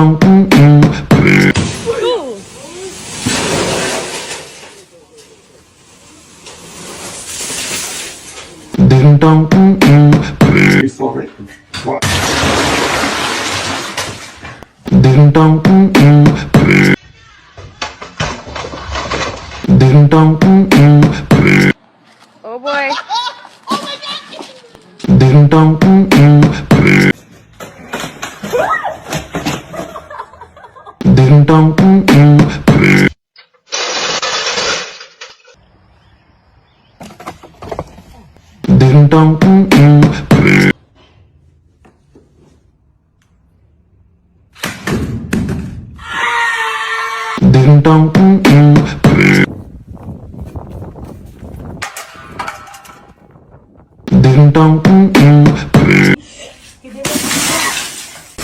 dong ding dong For it. What? ding dong ding dong Oh boy. ding dong ding dong ding dong ding dong ding dong